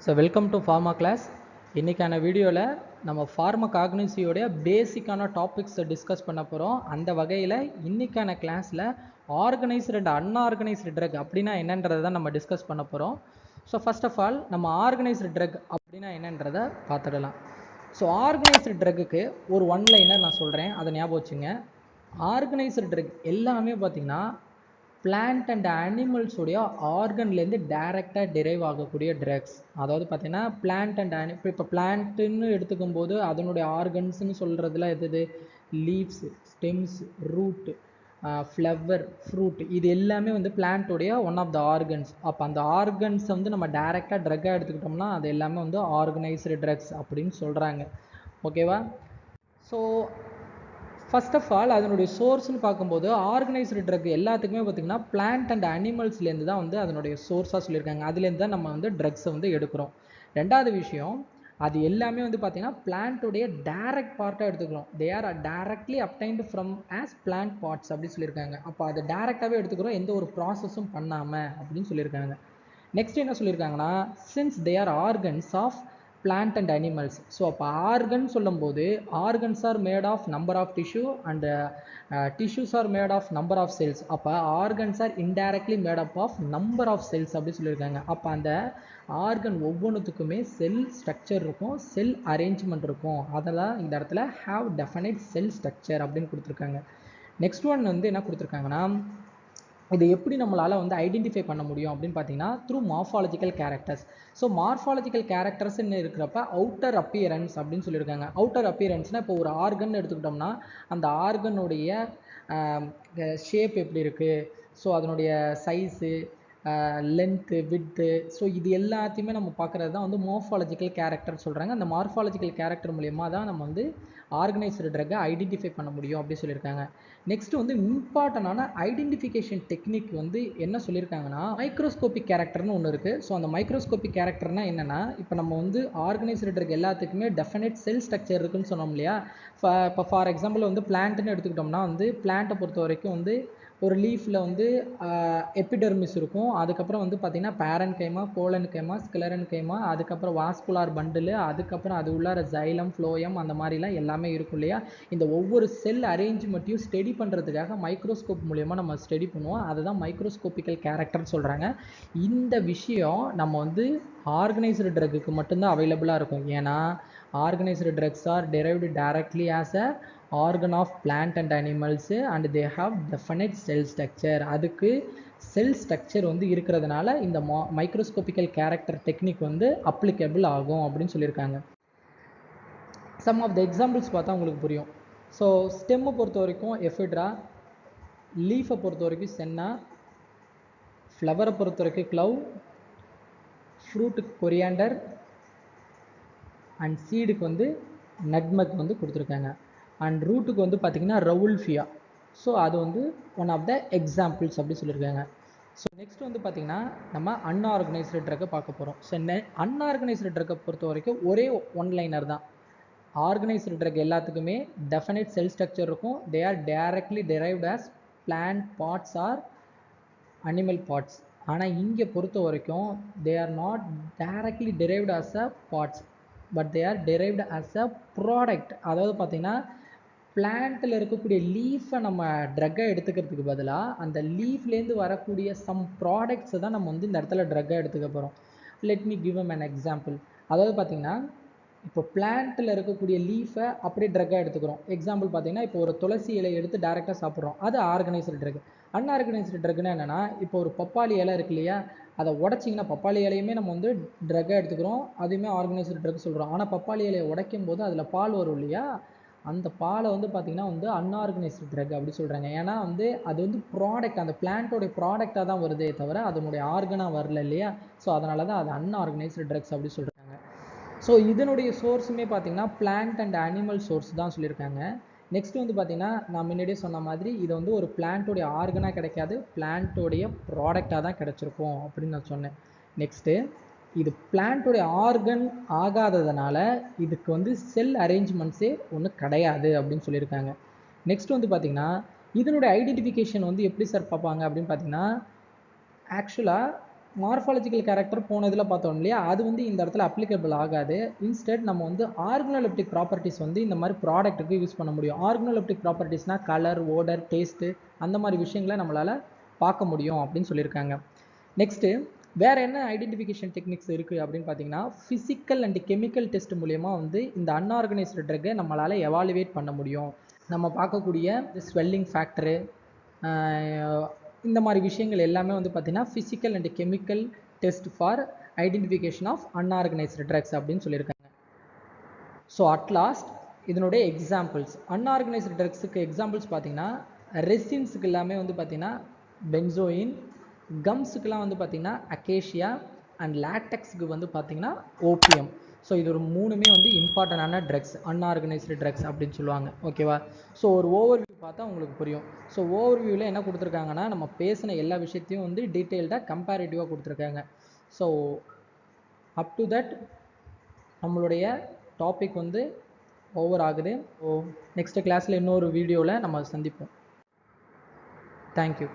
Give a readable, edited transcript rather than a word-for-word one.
So welcome to pharma class. இன்றைக்கான வீடியோவில் நம்ம ஃபார்மகாக்னிசியோடைய பேசிக்கான டாபிக்ஸை டிஸ்கஸ் பண்ண போகிறோம். அந்த வகையில் இன்றைக்கான கிளாஸில் ஆர்கனைஸ்டு அண்ட் அன்ஆர்கனைஸ்டு ட்ரக் அப்படின்னா என்னன்றதை தான் நம்ம டிஸ்கஸ் பண்ண போகிறோம். ஸோ ஃபர்ஸ்ட் ஆஃப் ஆல் நம்ம ஆர்கனைஸ்டு ட்ரக் அப்படின்னா என்னன்றதை பார்த்துடலாம். ஸோ ஆர்கனைஸ்டு ட்ரக்குக்கு ஒரு ஒன்லைனர் நான் சொல்கிறேன், அதை ஞாபகம் வச்சுங்க. ஆர்கனைஸ்டு ட்ரக் எல்லாமே பார்த்திங்கன்னா பிளான்ட் அண்ட் அனிமல்ஸுடைய ஆர்கன்லேருந்து டைரெக்டாக டிரைவ் ஆகக்கூடிய ட்ரக்ஸ். அதாவது பார்த்தீங்கன்னா பிளான்ட் அண்ட் இப்போ பிளான்ட்டுன்னு எடுத்துக்கும் போது அதனுடைய ஆர்கன்ஸ்ன்னு சொல்கிறதுல எது leaves, stems, root, flower, fruit, இது எல்லாமே வந்து பிளான்ட்டுடைய ஒன் ஆஃப் த ஆர்கன்ஸ். அப்போ அந்த ஆர்கன்ஸை வந்து நம்ம டைரெக்டாக ட்ரக்காக எடுத்துக்கிட்டோம்னா அது எல்லாமே வந்து ஆர்கனைஸ்டு ட்ரக்ஸ் அப்படின்னு சொல்கிறாங்க. ஓகேவா? ஸோ ஃபர்ஸ்ட் ஆஃப் ஆல் அதனுடைய சோர்ஸ்னு பார்க்கும்போது ஆர்கனைஸ்டு ட்ரக் எல்லாத்துக்குமே பார்த்திங்கன்னா பிளான்ட் அண்ட் அனிமல்ஸ்லேருந்து தான் வந்து அதனுடைய சோர்ஸாக சொல்லியிருக்காங்க. அதுலேருந்து தான் நம்ம வந்து ட்ரக்ஸை வந்து எடுக்கிறோம். ரெண்டாவது விஷயம், அது எல்லாமே வந்து பார்த்திங்கன்னா பிளான்ட்டுடைய டைரக்ட் பார்ட்டாக எடுத்துக்கிறோம். They are directly obtained from as plant parts அப்படின்னு சொல்லியிருக்காங்க. அப்போ அதை டைரெக்டாகவே எடுத்துக்கிறோம், எந்த ஒரு ப்ராசஸும் பண்ணாமல் அப்படின்னு சொல்லியிருக்காங்க. நெக்ஸ்ட் என்ன சொல்லியிருக்காங்கன்னா, since they are organs of plant and animals. So அப்போ ஆர்கன் சொல்லும்போது organs are made of number of tissue and tissues are made of number of cells. அப்போ organs are indirectly made up of number of cells அப்படின்னு சொல்லியிருக்காங்க. அப்போ அந்த organ ஒவ்வொன்றுத்துக்குமே செல் structure இருக்கும், செல் arrangement இருக்கும். அதெல்லாம் இந்த இடத்துல ஹாவ் டெஃபினைட் செல் ஸ்ட்ரக்சர் அப்படின்னு கொடுத்துருக்காங்க. நெக்ஸ்ட் ஒன் வந்து என்ன கொடுத்துருக்காங்கன்னா, இது எப்படி நம்மளால் வந்து ஐடென்டிஃபை பண்ண முடியும் அப்படின்னு பார்த்தீங்கன்னா through morphological characters. So morphological கேரக்டர்ஸ்ன்னு இருக்கிறப்ப அவுட்டர் அப்பியரன்ஸ் அப்படின்னு சொல்லியிருக்காங்க. அவுட்டர் அப்பியரன்ஸ்னால் இப்போ ஒரு ஆர்கன் எடுத்துக்கிட்டோம்னா அந்த ஆர்கனுடைய ஷேப் எப்படி இருக்குது, ஸோ அதனுடைய சைஸு, லென்த்து, விட்த்து, ஸோ இது எல்லாத்தையுமே நம்ம பார்க்குறது தான் வந்து மார்ஃபாலஜிக்கல் கேரக்டர் சொல்கிறாங்க. அந்த மார்ஃபாலஜிக்கல் கேரக்டர் மூலியமாக தான் நம்ம வந்து ஆர்கனைஸ்டு ட்ரக்கை ஐடென்டிஃபை பண்ண முடியும் அப்படின்னு சொல்லியிருக்காங்க. நெக்ஸ்ட் வந்து இம்பார்ட்டண்டான ஐடென்டிஃபிகேஷன் டெக்னிக் வந்து என்ன சொல்லியிருக்காங்கன்னா மைக்ரோஸ்கோபிக் கேரக்டர்னு ஒன்று இருக்குது. ஸோ அந்த மைக்ரோஸ்கோபிக் கேரக்டர்னா என்னென்னா, இப்போ நம்ம வந்து ஆர்கனைஸ்டு ட்ரக் எல்லாத்துக்குமே டெஃபினைட் செல் ஸ்ட்ரக்சர் இருக்குன்னு சொன்னோம் இல்லையா. இப்போ ஃபார் எக்ஸாம்பிள் வந்து பிளான்ட்னு எடுத்துக்கிட்டோம்னா வந்து பிளான்ட்டை பொறுத்த வரைக்கும் வந்து ஒரு லீஃபில் வந்து எபிடெர்மிஸ் இருக்கும், அதுக்கப்புறம் வந்து பார்த்திங்கன்னா பேரன் கைமா, கோலன் கைமா, ஸ்கிலரன் கைமா, அதுக்கப்புறம் வாஸ்குலார் பண்டில், அதுக்கப்புறம் அது உள்ளார ஜைலம், ஃப்ளோயம், அந்த மாதிரிலாம் எல்லாமே இருக்கும் இல்லையா. இந்த ஒவ்வொரு செல் அரேஞ்ச்மெண்ட்டையும் ஸ்டடி பண்ணுறதுக்காக மைக்ரோஸ்கோப் மூலயமா நம்ம ஸ்டடி பண்ணுவோம். அதுதான் மைக்ரோஸ்கோபிக்கல் கேரக்டர்னு சொல்கிறாங்க. இந்த விஷயம் நம்ம வந்து ஆர்கனைஸ்டு ட்ரக்குக்கு மட்டும்தான் அவைலபிளாக இருக்கும். ஏன்னா organised drugs are derived directly as a organ of plant and animals and they have definite cell structure. அதுக்கு செல் ஸ்ட்ரக்சர் வந்து இருக்கிறதுனால இந்த மைக்ரோஸ்கோபிக்கல் கேரக்டர் டெக்னிக் வந்து அப்ளிகபிள் ஆகும் அப்படின்னு சொல்லியிருக்காங்க. சம் ஆஃப் த எக்ஸாம்பிள்ஸ் பார்த்தா உங்களுக்கு புரியும். ஸோ ஸ்டெம்மை பொறுத்த வரைக்கும் எஃபிட்ரா, லீஃபை பொறுத்த வரைக்கும் சென்னா, ஃப்ளவரை பொறுத்த வரைக்கும் க்ளவ், ஃப்ரூட்டுக்கு கொரியாண்டர் அண்ட் சீடுக்கு வந்து நட்மக் வந்து கொடுத்துருக்காங்க. அண்ட் ரூட்டுக்கு வந்து பார்த்திங்கன்னா ரவுல்ஃபியா. ஸோ அது வந்து ஒன் ஆஃப் த எக்ஸாம்பிள்ஸ் அப்படி சொல்லியிருக்காங்க. ஸோ நெக்ஸ்ட் வந்து பார்த்திங்கன்னா நம்ம அன்ஆர்கனைஸ்டு ட்ரக்கை பார்க்க போகிறோம். ஸோ அன்ஆர்கனைஸ்டு ட்ரக்கை பொறுத்த வரைக்கும் ஒரே ஒன்லைனர் தான். ஆர்கனைஸ்டு ட்ரக் எல்லாத்துக்குமே டெஃபினைட் செல் ஸ்ட்ரக்சர் இருக்கும். They are directly derived as plant parts or animal parts. ஆனால் இங்கே பொறுத்த வரைக்கும் they are not directly derived as a parts but they are derived as a product. அதாவது பார்த்திங்கன்னா பிளான்ட்டில் இருக்கக்கூடிய லீஃபை நம்ம ட்ரக்காக எடுத்துக்கிறதுக்கு பதிலாக அந்த லீஃப்லேருந்து வரக்கூடிய சம் ப்ராடக்ட்ஸை தான் நம்ம வந்து இந்த இடத்துல ட்ரக்காக எடுத்துக்க போகிறோம். Let me give an example. அதாவது பார்த்திங்கன்னா இப்போ பிளான்ட்டில் இருக்கக்கூடிய லீஃபை அப்படியே ட்ரக்காக எடுத்துக்கிறோம். எக்ஸாம்பிள் பார்த்திங்கன்னா இப்போ ஒரு துளசி இலையை எடுத்து டேரெக்டாக சாப்பிட்றோம், அது ஆர்கனைஸ்டு ட்ரக். அன்ஆர்கனைஸ்டு ட்ரக்னா என்னென்னா, இப்போ ஒரு பப்பாளி இலை இருக்கு இல்லையா, அதை உடச்சிங்கன்னா பப்பாளி இலையுமே நம்ம வந்து ட்ரக்காக எடுத்துக்கிறோம், அதுவுமே ஆர்கனைஸ்டு ட்ரக் சொல்கிறோம். ஆனால் பப்பாளி இலையை உடைக்கும் போது அதில் பால் வரும் இல்லையா, அந்த பாலை வந்து பார்த்திங்கன்னா வந்து அன்ஆர்கனைஸ்டு ட்ரக் அப்படி சொல்கிறாங்க. ஏன்னா வந்து அது வந்து ப்ராடக்ட், அந்த பிளான்ட்டோடைய ப்ராடக்டாக தான் வருதே தவிர அதனுடைய ஆர்கனாக வரல இல்லையா. ஸோ அதனால தான் அது அன்ஆர்கனைஸ்டு ட்ரக்ஸ் அப்படி சொல்கிறாங்க. ஸோ இதனுடைய சோர்ஸுமே பார்த்திங்கன்னா பிளான்ட் அண்ட் அனிமல் சோர்ஸ் தான் சொல்லியிருக்காங்க. நெக்ஸ்ட் வந்து பார்த்திங்கன்னா நான் முன்னாடியே சொன்ன மாதிரி இது வந்து ஒரு பிளான்ட்டோடைய ஆர்கனாக கிடைக்காது, பிளான்ட்டோடைய ப்ராடக்டாக தான் கிடச்சிருக்கும் அப்படின்னு நான் சொன்னேன். நெக்ஸ்ட்டு இது பிளான்ட்டோடைய ஆர்கன் ஆகாததுனால இதுக்கு வந்து செல் அரேஞ்ச்மெண்ட்ஸே ஒன்றும் கிடையாது அப்படின்னு சொல்லியிருக்காங்க. நெக்ஸ்ட் வந்து பார்த்திங்கன்னா இதனுடைய ஐடென்டிஃபிகேஷன் வந்து எப்படி சார் பார்ப்பாங்க அப்படின்னு பார்த்திங்கன்னா, ஆக்சுவலாக மார்ஃபாலஜிக்கல் கேரக்டர் போன இதில் பார்த்தோம் இல்லையா, அது வந்து இந்த இடத்துல அப்ளிகபிள் ஆகாது. இன்ஸ்டெட் நம்ம வந்து ஆர்கனோலெப்டிக் ப்ராப்பர்ட்டிஸ் வந்து இந்த மாதிரி ப்ராடக்ட்டுக்கு யூஸ் பண்ண முடியும். ஆர்கனோலெப்டிக் ப்ராப்பர்ட்டிஸ்னால் கலர், ஓடர், டேஸ்ட்டு அந்த மாதிரி விஷயங்களை நம்மளால் பார்க்க முடியும் அப்படின்னு சொல்லியிருக்காங்க. நெக்ஸ்ட்டு வேறு என்ன ஐடென்டிஃபிகேஷன் டெக்னிக்ஸ் இருக்குது அப்படின்னு பார்த்தீங்கன்னா, ஃபிசிக்கல் அண்ட் கெமிக்கல் டெஸ்ட் மூலயமா வந்து இந்த அன்ஆர்கனைஸ்டு ட்ரக்கை நம்மளால் எவாலுவேட் பண்ண முடியும். நம்ம பார்க்கக்கூடிய ஸ்வெல்லிங் ஃபேக்டரு இந்த மாதிரி விஷயங்கள் எல்லாமே வந்து பார்த்திங்கன்னா physical and chemical test for identification of unorganised drugs அப்படின்னு சொல்லியிருக்காங்க. ஸோ அட்லாஸ்ட் இதனுடைய எக்ஸாம்பிள்ஸ், அன்ஆர்கனைஸ்டு ட்ரக்ஸுக்கு எக்ஸாம்பிள்ஸ் பார்த்திங்கன்னா ரெசின்ஸுக்கு எல்லாமே வந்து பார்த்திங்கன்னா பென்சோயின், கம்ஸுக்கெலாம் வந்து பார்த்திங்கன்னா அகேஷியா அண்ட் லேட்டெக்ஸுக்கு வந்து பார்த்திங்கன்னா ஓபியம். ஸோ இது ஒரு மூணுமே வந்து இம்பார்ட்டண்டான ட்ரக்ஸ், அன்ஆர்கனைஸ்டு ட்ரக்ஸ் அப்படின்னு சொல்லுவாங்க. ஓகேவா? ஸோ ஒரு ஓவர்வியூ பார்த்தா உங்களுக்கு புரியும். ஸோ ஓவர்வியூவில் என்ன கொடுத்துருக்காங்கன்னா, நம்ம பேசின எல்லா விஷயத்தையும் வந்து டீட்டெயில்டாக கம்பேரிட்டிவாக கொடுத்துருக்காங்க. ஸோ அப் டு தட் நம்மளுடைய டாபிக் வந்து ஓவர் ஆகுது. ஸோ நெக்ஸ்ட் கிளாஸில் இன்னொரு வீடியோவில் நம்ம சந்திப்போம். தேங்க்யூ.